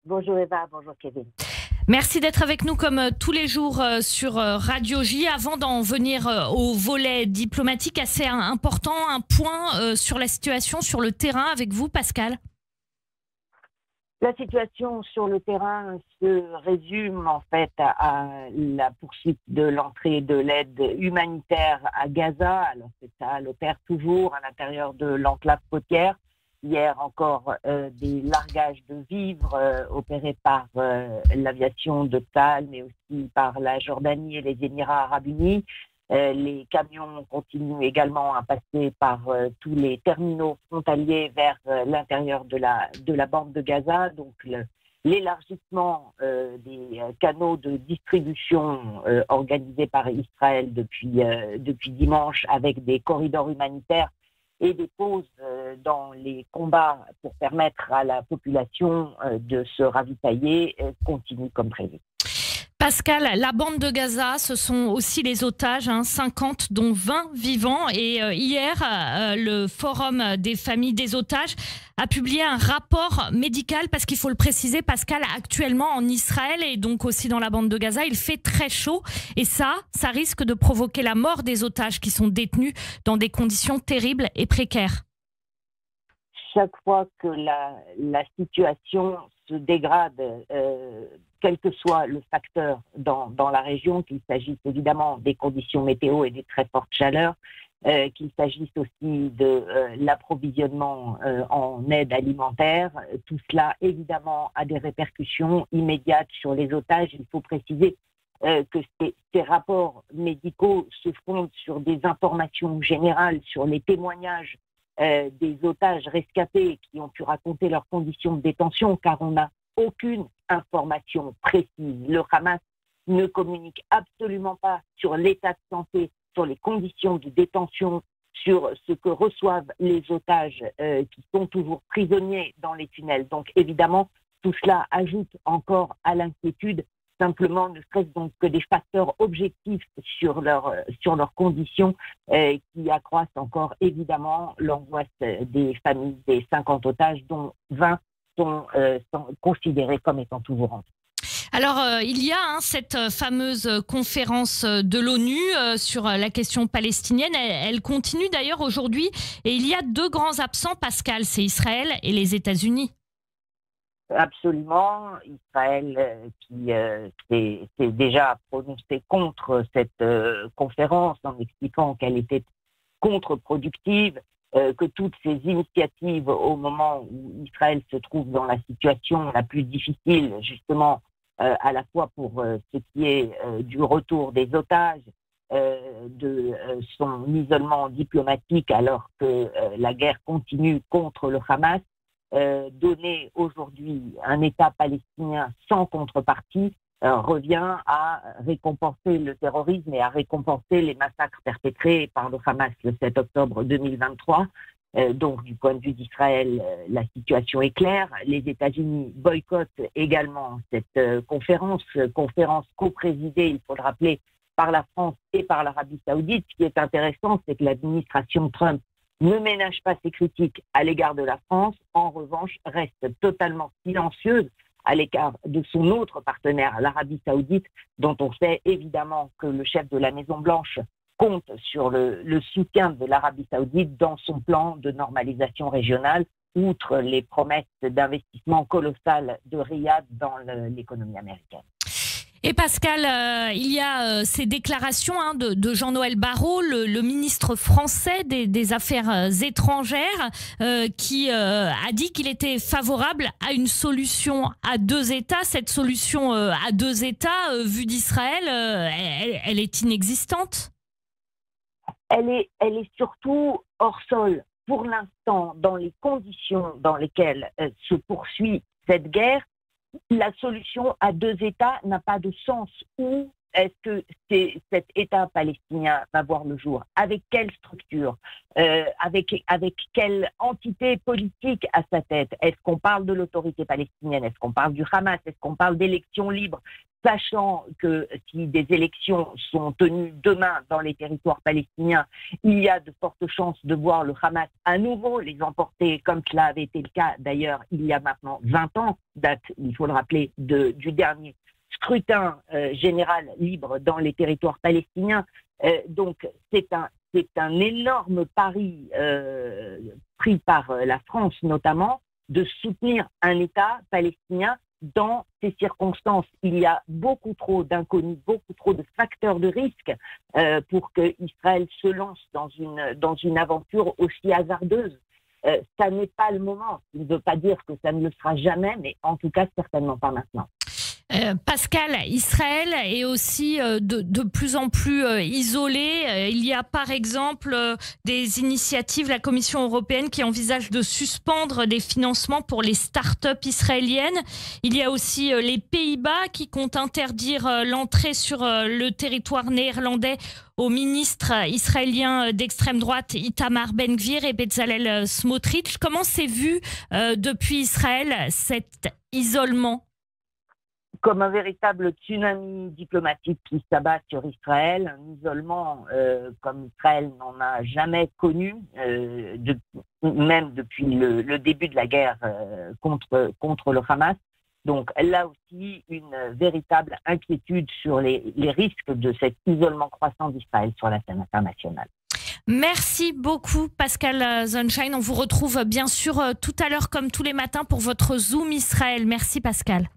Bonjour Eva, bonjour Kevin. Merci d'être avec nous comme tous les jours sur Radio J. Avant d'en venir au volet diplomatique assez important, un point sur la situation sur le terrain avec vous, Pascal. La situation sur le terrain se résume en fait à la poursuite de l'entrée de l'aide humanitaire à Gaza. Alors ça opère toujours à l'intérieur de l'enclave côtière. Hier encore, des largages de vivres opérés par l'aviation de Tsahal, mais aussi par la Jordanie et les Émirats arabes unis. Les camions continuent également à passer par tous les terminaux frontaliers vers l'intérieur de la bande de Gaza. Donc l'élargissement des canaux de distribution organisés par Israël depuis dimanche, avec des corridors humanitaires et des pauses dans les combats pour permettre à la population de se ravitailler, continue comme prévu. Pascal, la bande de Gaza, ce sont aussi les otages, 50 dont 20 vivants. Et hier, le Forum des familles des otages a publié un rapport médical, parce qu'il faut le préciser, Pascal, actuellement en Israël et donc aussi dans la bande de Gaza, il fait très chaud. Et ça risque de provoquer la mort des otages qui sont détenus dans des conditions terribles et précaires. Chaque fois que la situation se dégrade, quel que soit le facteur dans la région, qu'il s'agisse évidemment des conditions météo et des très fortes chaleurs, qu'il s'agisse aussi de l'approvisionnement en aide alimentaire, tout cela évidemment a des répercussions immédiates sur les otages. Il faut préciser que ces rapports médicaux se fondent sur des informations générales, sur les témoignages des otages rescapés qui ont pu raconter leurs conditions de détention, car on n'a aucune information précise. Le Hamas ne communique absolument pas sur l'état de santé, sur les conditions de détention, sur ce que reçoivent les otages qui sont toujours prisonniers dans les tunnels. Donc évidemment, tout cela ajoute encore à l'inquiétude. Simplement, ne serait-ce donc que des facteurs objectifs sur leurs conditions qui accroissent encore évidemment l'angoisse des familles des 50 otages, dont 20 sont considérés comme étant toujours en vie. Alors, il y a cette fameuse conférence de l'ONU sur la question palestinienne. Elle continue d'ailleurs aujourd'hui. Et il y a deux grands absents, Pascal, c'est Israël et les États-Unis. Absolument. Israël qui s'est déjà prononcé contre cette conférence en expliquant qu'elle était contre-productive, que toutes ces initiatives au moment où Israël se trouve dans la situation la plus difficile, justement à la fois pour ce qui est du retour des otages, de son isolement diplomatique alors que la guerre continue contre le Hamas, donner aujourd'hui un État palestinien sans contrepartie revient à récompenser le terrorisme et à récompenser les massacres perpétrés par le Hamas le 7 octobre 2023. Donc, du point de vue d'Israël, la situation est claire. Les États-Unis boycottent également cette conférence co-présidée, il faut le rappeler, par la France et par l'Arabie Saoudite. Ce qui est intéressant, c'est que l'administration Trump ne ménage pas ses critiques à l'égard de la France, en revanche reste totalement silencieuse à l'égard de son autre partenaire, l'Arabie Saoudite, dont on sait évidemment que le chef de la Maison-Blanche compte sur le soutien de l'Arabie Saoudite dans son plan de normalisation régionale, outre les promesses d'investissement colossal de Riyad dans l'économie américaine. Et Pascal, il y a ces déclarations de Jean-Noël Barrot, le ministre français des Affaires étrangères, qui a dit qu'il était favorable à une solution à deux États. Cette solution à deux États, vue d'Israël, elle est inexistante. Elle est surtout hors sol. Pour l'instant, dans les conditions dans lesquelles se poursuit cette guerre, la solution à deux États n'a pas de sens, ou est-ce que cet État palestinien va voir le jour? Avec quelle structure? Avec quelle entité politique à sa tête? Est-ce qu'on parle de l'autorité palestinienne? Est-ce qu'on parle du Hamas? Est-ce qu'on parle d'élections libres? Sachant que si des élections sont tenues demain dans les territoires palestiniens, il y a de fortes chances de voir le Hamas à nouveau les emporter, comme cela avait été le cas d'ailleurs il y a maintenant 20 ans, date, il faut le rappeler, du dernier scrutin général libre dans les territoires palestiniens. Donc c'est un énorme pari pris par la France notamment, de soutenir un État palestinien dans ces circonstances. Il y a beaucoup trop d'inconnus, beaucoup trop de facteurs de risque pour que Israël se lance dans une aventure aussi hasardeuse. Ça n'est pas le moment. Ça ne veut pas dire que ça ne le sera jamais, mais en tout cas certainement pas maintenant. Pascal, Israël est aussi de plus en plus isolé. Il y a par exemple des initiatives, la Commission européenne qui envisage de suspendre des financements pour les start-up israéliennes. Il y a aussi les Pays-Bas qui comptent interdire l'entrée sur le territoire néerlandais aux ministres israéliens d'extrême droite Itamar Ben-Gvir et Bezalel Smotrich. Comment s'est vu depuis Israël cet isolement ? Comme un véritable tsunami diplomatique qui s'abat sur Israël, un isolement comme Israël n'en a jamais connu, même depuis le début de la guerre contre le Hamas. Donc là aussi, une véritable inquiétude sur les risques de cet isolement croissant d'Israël sur la scène internationale. Merci beaucoup Pascal Zonshine. On vous retrouve bien sûr tout à l'heure comme tous les matins pour votre Zoom Israël. Merci Pascal.